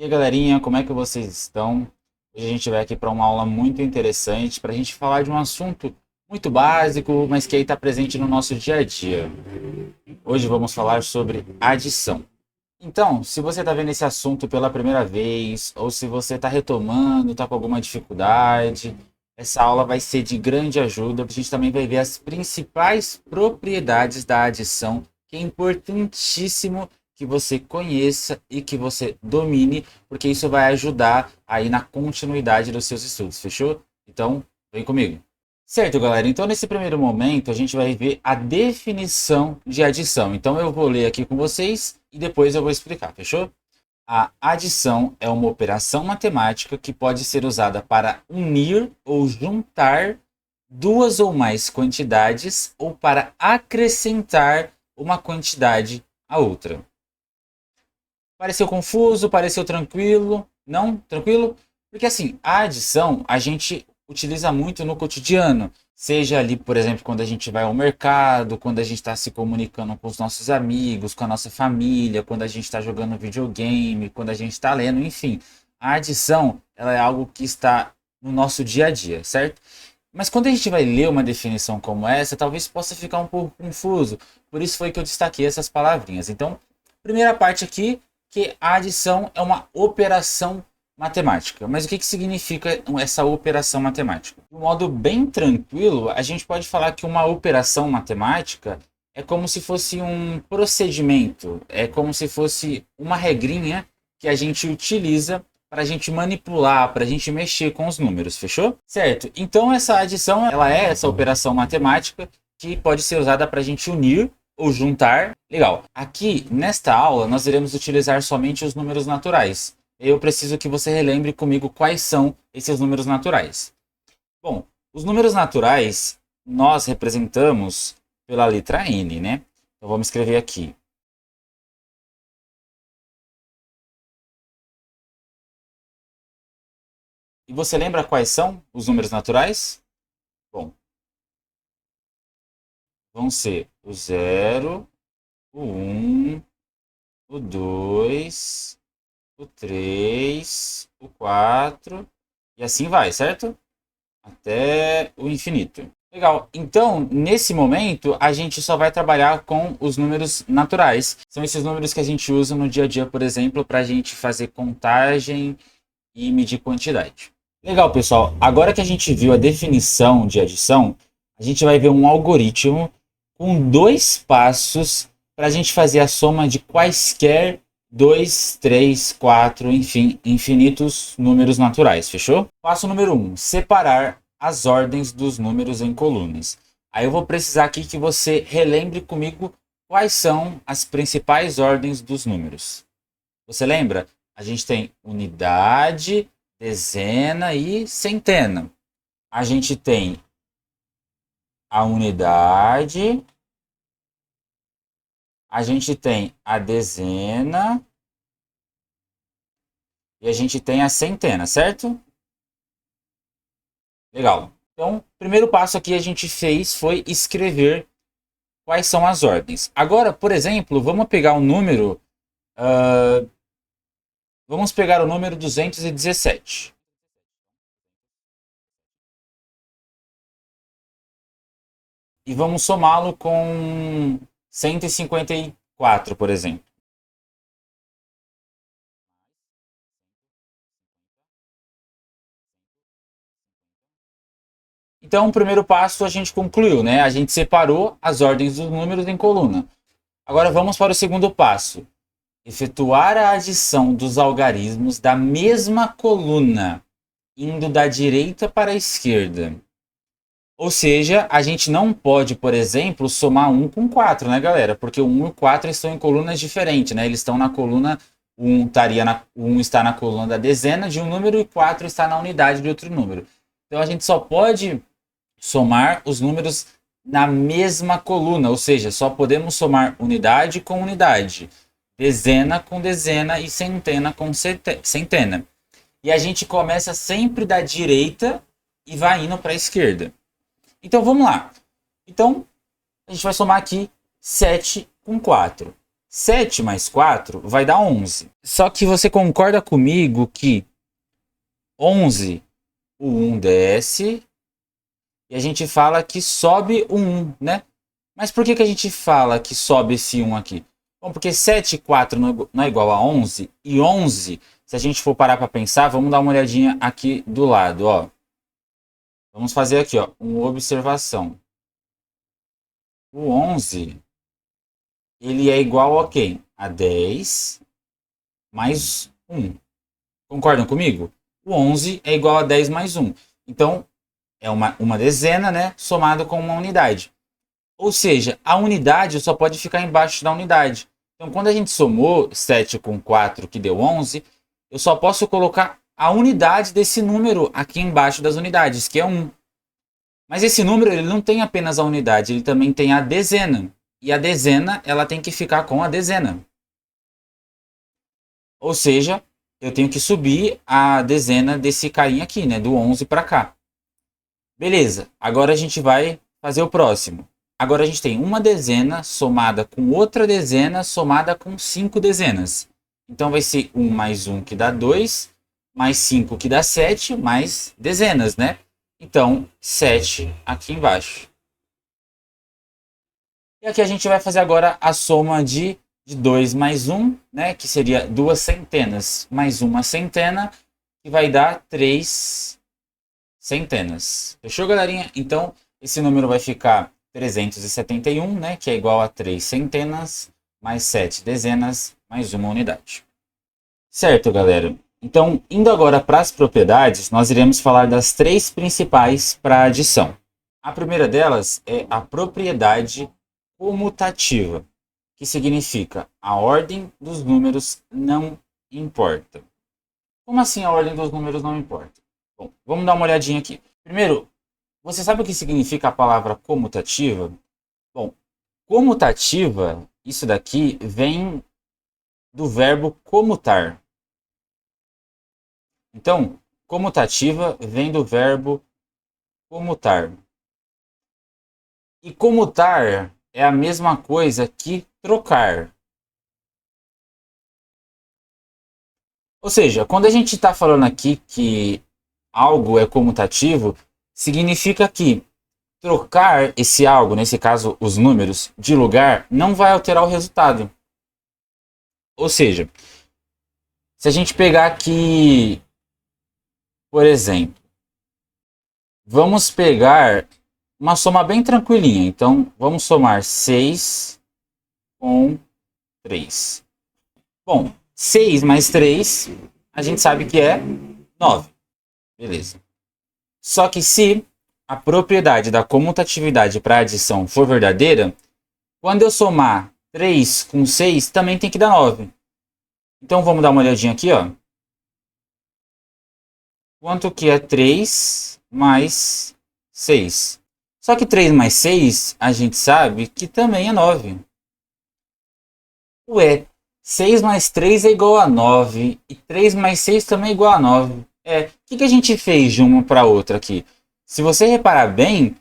E aí, galerinha, como é que vocês estão? Hoje a gente vai aqui para uma aula muito interessante para a gente falar de um assunto muito básico, mas que aí está presente no nosso dia a dia. Hoje vamos falar sobre adição. Então, se você está vendo esse assunto pela primeira vez, ou se você está retomando, está com alguma dificuldade, essa aula vai ser de grande ajuda. A gente também vai ver as principais propriedades da adição, que é importantíssimo que você conheça e que você domine, porque isso vai ajudar aí na continuidade dos seus estudos, fechou? Então, vem comigo. Certo, galera. Então, nesse primeiro momento, a gente vai ver a definição de adição. Então, eu vou ler aqui com vocês e depois eu vou explicar, fechou? A adição é uma operação matemática que pode ser usada para unir ou juntar duas ou mais quantidades ou para acrescentar uma quantidade a outra. Pareceu confuso? Pareceu tranquilo? Não? Tranquilo? Porque assim, a adição a gente utiliza muito no cotidiano. Seja ali, por exemplo, quando a gente vai ao mercado, quando a gente está se comunicando com os nossos amigos, com a nossa família, quando a gente está jogando videogame, quando a gente está lendo, enfim. A adição, ela é algo que está no nosso dia a dia, certo? Mas quando a gente vai ler uma definição como essa, talvez possa ficar um pouco confuso. Por isso foi que eu destaquei essas palavrinhas. Então, primeira parte aqui, que a adição é uma operação matemática. Mas o que significa essa operação matemática? De um modo bem tranquilo, a gente pode falar que uma operação matemática é como se fosse um procedimento, é como se fosse uma regrinha que a gente utiliza para a gente manipular, para a gente mexer com os números, fechou? Certo, então essa adição ela é essa operação matemática que pode ser usada para a gente unir ou juntar. Legal. Aqui, nesta aula, nós iremos utilizar somente os números naturais. Eu preciso que você relembre comigo quais são esses números naturais. Bom, os números naturais nós representamos pela letra N, né? Então vamos escrever aqui. E você lembra quais são os números naturais? Bom, vão ser o 0, o 1, o 2, o 3, o 4 e assim vai, certo? Até o infinito. Legal. Então, nesse momento, a gente só vai trabalhar com os números naturais. São esses números que a gente usa no dia a dia, por exemplo, para a gente fazer contagem e medir quantidade. Legal, pessoal. Agora que a gente viu a definição de adição, a gente vai ver um algoritmo com dois passos para a gente fazer a soma de quaisquer 2, 3, 4, enfim, infinitos números naturais, fechou? Passo número 1, separar as ordens dos números em colunas. Aí eu vou precisar aqui que você relembre comigo quais são as principais ordens dos números. Você lembra? A gente tem unidade, dezena e centena. A gente tem a unidade, a gente tem a dezena e a gente tem a centena, certo? Legal. Então, o primeiro passo aqui a gente fez foi escrever quais são as ordens. Agora, por exemplo, vamos pegar o número. Vamos pegar o número 217. E vamos somá-lo com 154, por exemplo. Então, o primeiro passo a gente concluiu, né? A gente separou as ordens dos números em coluna. Agora vamos para o segundo passo. Efetuar a adição dos algarismos da mesma coluna, indo da direita para a esquerda. Ou seja, a gente não pode, por exemplo, somar 1 com 4, né, galera? Porque o 1 e o 4 estão em colunas diferentes, né? Eles estão na coluna, 1 está na coluna da dezena de um número e 4 está na unidade de outro número. Então a gente só pode somar os números na mesma coluna, ou seja, só podemos somar unidade com unidade, dezena com dezena e centena com centena. E a gente começa sempre da direita e vai indo para a esquerda. Então vamos lá. Então a gente vai somar aqui 7 com 4. 7 mais 4 vai dar 11. Só que você concorda comigo que 11, o 1 desce, e a gente fala que sobe o 1, né? Mas por que a gente fala que sobe esse 1 aqui? Bom, porque 7 e 4 não é igual a 11, e 11, se a gente for parar para pensar, vamos dar uma olhadinha aqui do lado, ó. Vamos fazer aqui, ó, uma observação. O 11, ele é igual a quem? A 10 mais 1. Concordam comigo? O 11 é igual a 10 mais 1. Então, é uma dezena, né, somado com uma unidade. Ou seja, a unidade só pode ficar embaixo da unidade. Então, quando a gente somou 7 com 4, que deu 11, eu só posso colocar a unidade desse número aqui embaixo das unidades, que é 1. Mas esse número ele não tem apenas a unidade, ele também tem a dezena. E a dezena ela tem que ficar com a dezena. Ou seja, eu tenho que subir a dezena desse carinha aqui, né, do 11 para cá. Beleza, agora a gente vai fazer o próximo. Agora a gente tem uma dezena somada com outra dezena somada com 5 dezenas. Então vai ser 1 mais 1 que dá 2, mais 5 que dá 7, mais dezenas, né? Então, 7 aqui embaixo. E aqui a gente vai fazer agora a soma de 2 mais 1, né? Que seria 2 centenas mais uma centena, que vai dar 3 centenas. Fechou, galerinha? Então, esse número vai ficar 371, né? Que é igual a 3 centenas mais 7 dezenas mais uma unidade. Certo, galera? Então, indo agora para as propriedades, nós iremos falar das 3 principais para adição. A primeira delas é a propriedade comutativa, que significa a ordem dos números não importa. Como assim a ordem dos números não importa? Bom, vamos dar uma olhadinha aqui. Primeiro, você sabe o que significa a palavra comutativa? Bom, comutativa, isso daqui vem do verbo comutar. Então, comutativa vem do verbo comutar. E comutar é a mesma coisa que trocar. Ou seja, quando a gente está falando aqui que algo é comutativo, significa que trocar esse algo, nesse caso os números, de lugar, não vai alterar o resultado. Ou seja, se a gente pegar aqui, por exemplo, vamos pegar uma soma bem tranquilinha. Então, vamos somar 6 com 3. Bom, 6 mais 3, a gente sabe que é 9. Beleza. Só que se a propriedade da comutatividade para adição for verdadeira, quando eu somar 3 com 6, também tem que dar 9. Então, vamos dar uma olhadinha aqui, ó. Quanto que é 3 mais 6? Só que 3 mais 6, a gente sabe que também é 9. Ué, 6 mais 3 é igual a 9. E 3 mais 6 também é igual a 9. O que a gente fez de uma para outra aqui? Se você reparar bem,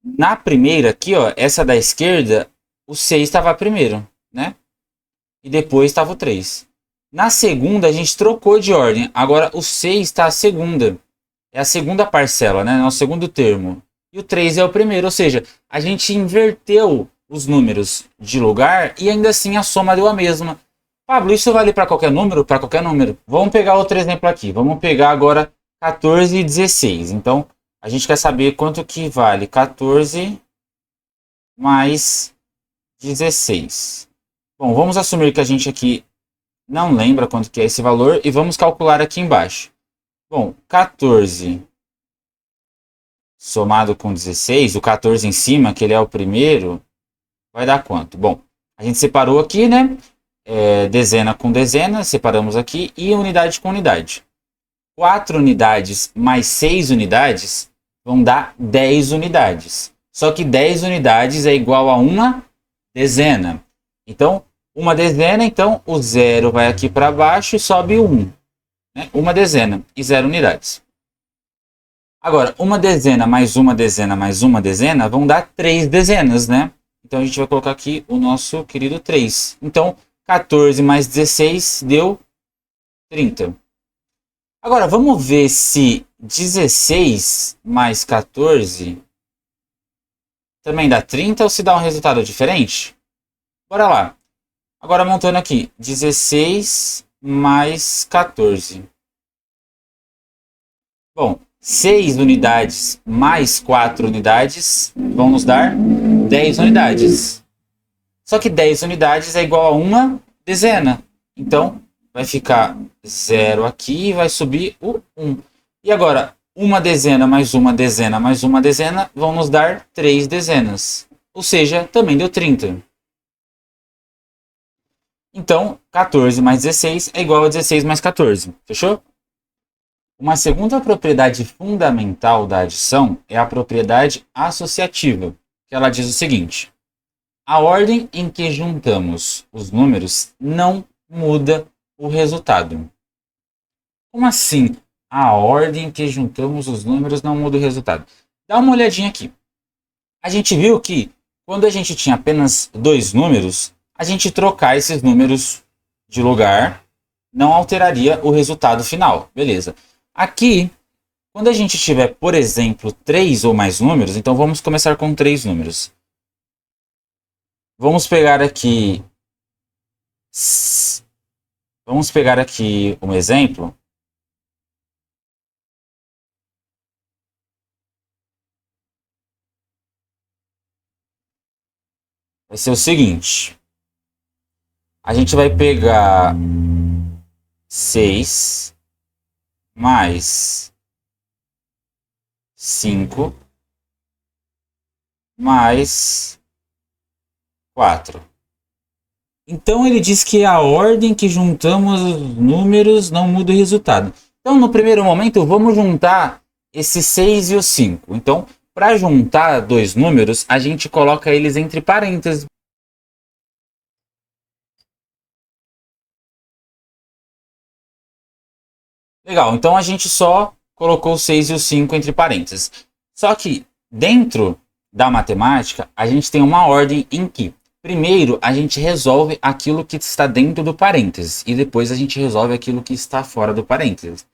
na primeira aqui, ó, essa da esquerda, o 6 estava primeiro, né? E depois estava o 3. Na segunda, a gente trocou de ordem. Agora, o 6 está a segunda. É a segunda parcela, né? É o segundo termo. E o 3 é o primeiro. Ou seja, a gente inverteu os números de lugar e ainda assim a soma deu a mesma. Pablo, isso vale para qualquer número? Para qualquer número. Vamos pegar outro exemplo aqui. Vamos pegar agora 14 e 16. Então, a gente quer saber quanto que vale 14 mais 16. Bom, vamos assumir que a gente aqui não lembra quanto que é esse valor e vamos calcular aqui embaixo. Bom, 14 somado com 16, o 14 em cima, que ele é o primeiro, vai dar quanto? Bom, a gente separou aqui, né? Dezena com dezena, separamos aqui, e unidade com unidade. 4 unidades mais 6 unidades vão dar 10 unidades. Só que 10 unidades é igual a uma dezena. Então, uma dezena, então o 0 vai aqui para baixo e sobe 1. Né? Uma dezena e 0 unidades. Agora, uma dezena mais uma dezena mais uma dezena vão dar 3 dezenas, né? Então, a gente vai colocar aqui o nosso querido 3. Então, 14 mais 16 deu 30. Agora, vamos ver se 16 mais 14 também dá 30 ou se dá um resultado diferente? Bora lá. Agora, montando aqui, 16 mais 14. Bom, 6 unidades mais 4 unidades vão nos dar 10 unidades. Só que 10 unidades é igual a uma dezena. Então, vai ficar 0 aqui e vai subir o 1. E agora, uma dezena mais uma dezena mais uma dezena vão nos dar 3 dezenas. Ou seja, também deu 30. Então, 14 mais 16 é igual a 16 mais 14. Fechou? Uma segunda propriedade fundamental da adição é a propriedade associativa, que ela diz o seguinte: a ordem em que juntamos os números não muda o resultado. Como assim? A ordem em que juntamos os números não muda o resultado. Dá uma olhadinha aqui. A gente viu que quando a gente tinha apenas 2 números, a gente trocar esses números de lugar não alteraria o resultado final. Beleza. Aqui, quando a gente tiver, por exemplo, 3 ou mais números, então vamos começar com 3 números. Vamos pegar aqui um exemplo. Vai ser o seguinte. A gente vai pegar 6 mais 5 mais 4. Então ele diz que a ordem que juntamos os números não muda o resultado. Então no primeiro momento vamos juntar esses 6 e o 5. Então para juntar dois números a gente coloca eles entre parênteses. Legal, então a gente só colocou o 6 e o 5 entre parênteses. Só que dentro da matemática a gente tem uma ordem em que primeiro a gente resolve aquilo que está dentro do parênteses e depois a gente resolve aquilo que está fora do parênteses.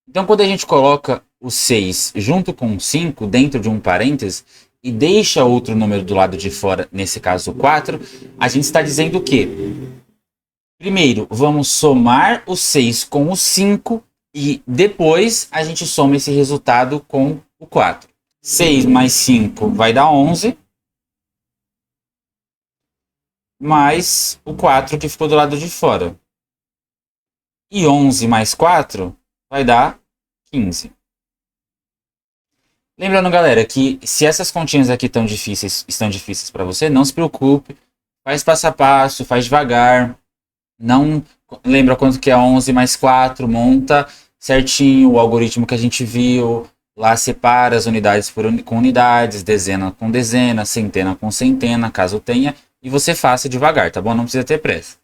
Então quando a gente coloca o 6 junto com o 5 dentro de um parênteses e deixa outro número do lado de fora, nesse caso o 4, a gente está dizendo que primeiro vamos somar o 6 com o 5 e depois a gente soma esse resultado com o 4. 6 mais 5 vai dar 11. Mais o 4 que ficou do lado de fora. E 11 mais 4 vai dar 15. Lembrando, galera, que se essas continhas aqui estão difíceis para você, não se preocupe. Faz passo a passo, faz devagar. Não lembra quanto que é 11 mais 4, monta certinho o algoritmo que a gente viu. Lá separa as unidades com unidades, dezena com dezena, centena com centena, caso tenha. E você faça devagar, tá bom? Não precisa ter pressa.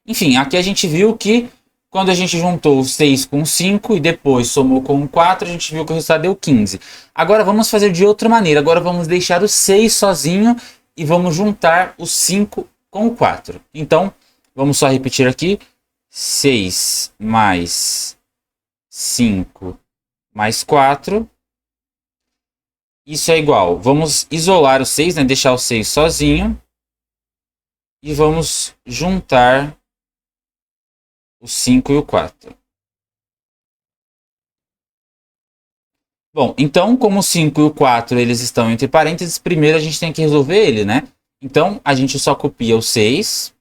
Enfim, aqui a gente viu que quando a gente juntou o 6 com o 5 e depois somou com o 4, a gente viu que o resultado deu 15. Agora vamos fazer de outra maneira. Agora vamos deixar o 6 sozinho e vamos juntar o 5 com o 4. Então, vamos só repetir aqui. 6 mais 5 mais 4. Isso é igual. Vamos isolar o 6, né? Deixar o 6 sozinho. E vamos juntar o 5 e o 4. Bom, então como o 5 e o 4 eles estão entre parênteses, primeiro a gente tem que resolver ele, né? Então a gente só copia o 6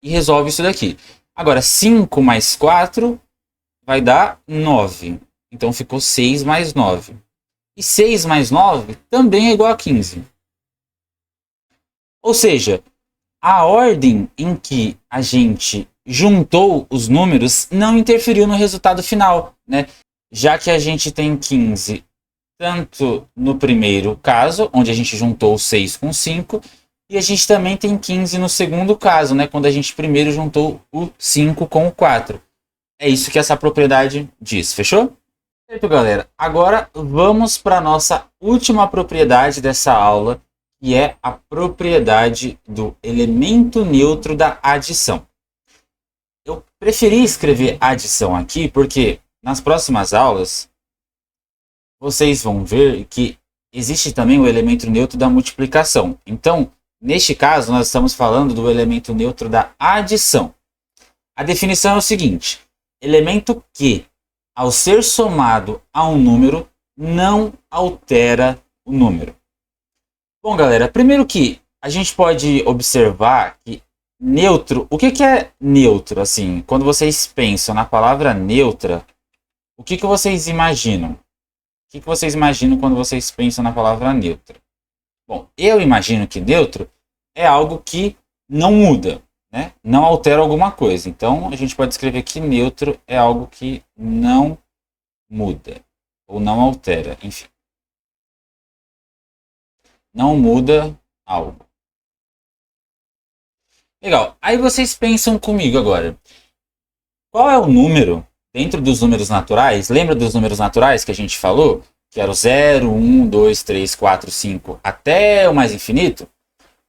e resolve isso daqui. Agora 5 mais 4 vai dar 9. Então ficou 6 mais 9. E 6 mais 9 também é igual a 15. Ou seja, a ordem em que a gente juntou os números não interferiu no resultado final, né? Já que a gente tem 15 tanto no primeiro caso, onde a gente juntou o 6 com 5, e a gente também tem 15 no segundo caso, né? Quando a gente primeiro juntou o 5 com o 4. É isso que essa propriedade diz, fechou? Certo, galera. Agora vamos para a nossa última propriedade dessa aula, que é a propriedade do elemento neutro da adição. Eu preferi escrever adição aqui porque nas próximas aulas vocês vão ver que existe também o elemento neutro da multiplicação. Então, neste caso, nós estamos falando do elemento neutro da adição. A definição é o seguinte: elemento que, ao ser somado a um número, não altera o número. Bom, galera, primeiro que a gente pode observar que neutro, o que é neutro? Assim, quando vocês pensam na palavra neutra, o que vocês imaginam? O que vocês imaginam quando vocês pensam na palavra neutra? Bom, eu imagino que neutro é algo que não muda, né? Não altera alguma coisa. Então, a gente pode escrever que neutro é algo que não muda ou não altera, enfim. Não muda algo. Legal. Aí vocês pensam comigo agora. Qual é o número dentro dos números naturais? Lembra dos números naturais que a gente falou? Que era o 0, 1, 2, 3, 4, 5 até o mais infinito?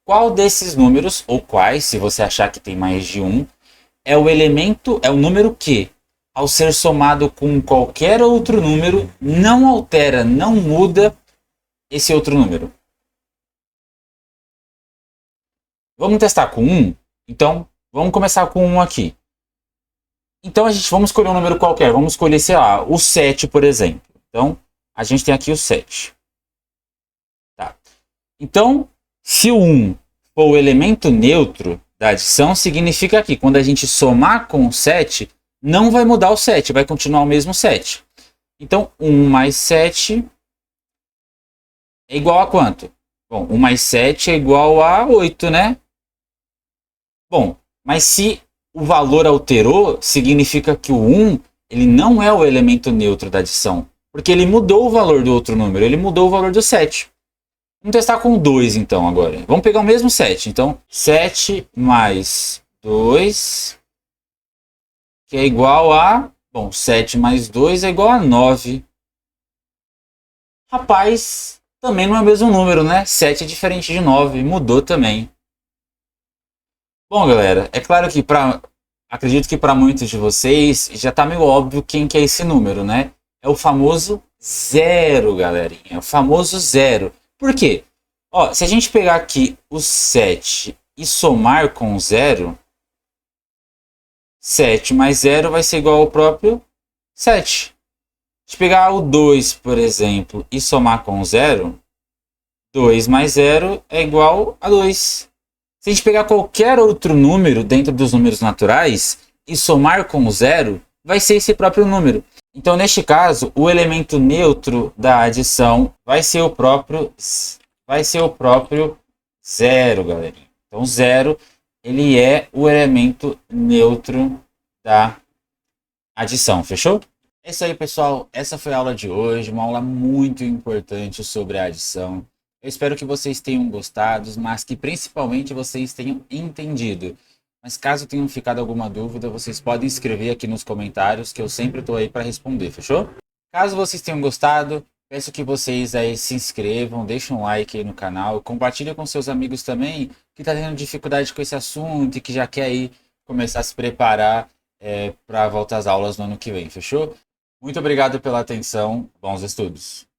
Qual desses números, ou quais, se você achar que tem mais de um, é o elemento, é o número que, ao ser somado com qualquer outro número, não altera, não muda esse outro número? Vamos testar com 1? Então, vamos começar com 1 aqui. Então, vamos escolher um número qualquer. Vamos escolher, sei lá, o 7, por exemplo. Então, a gente tem aqui o 7. Tá. Então, se o 1 for o elemento neutro da adição, significa que quando a gente somar com o 7, não vai mudar o 7, vai continuar o mesmo 7. Então, 1 mais 7 é igual a quanto? Bom, 1 mais 7 é igual a 8, né? Bom, mas se o valor alterou, significa que o 1 ele não é o elemento neutro da adição, porque ele mudou o valor do outro número, ele mudou o valor do 7. Vamos testar com 2 então agora. Vamos pegar o mesmo 7. Então, 7 mais 2, que é igual a... Bom, 7 mais 2 é igual a 9. Rapaz, também não é o mesmo número, né? 7 é diferente de 9, mudou também. Bom, galera, é claro que acredito que para muitos de vocês já está meio óbvio quem que é esse número, né? É o famoso zero, galerinha. É o famoso zero. Por quê? Ó, se a gente pegar aqui o 7 e somar com o zero, 7 mais 0 vai ser igual ao próprio 7. Se pegar o 2, por exemplo, e somar com o zero, 2 mais 0 é igual a 2. Se a gente pegar qualquer outro número dentro dos números naturais e somar com o zero, vai ser esse próprio número. Então, neste caso, o elemento neutro da adição vai ser o próprio zero, galerinha. Então, zero ele é o elemento neutro da adição, fechou? É isso aí, pessoal. Essa foi a aula de hoje, uma aula muito importante sobre a adição. Eu espero que vocês tenham gostado, mas que principalmente vocês tenham entendido. Mas caso tenham ficado alguma dúvida, vocês podem escrever aqui nos comentários que eu sempre estou aí para responder, fechou? Caso vocês tenham gostado, peço que vocês aí se inscrevam, deixem um like aí no canal, compartilhem com seus amigos também que está tendo dificuldade com esse assunto e que já quer aí começar a se preparar para voltar às aulas no ano que vem, fechou? Muito obrigado pela atenção, bons estudos!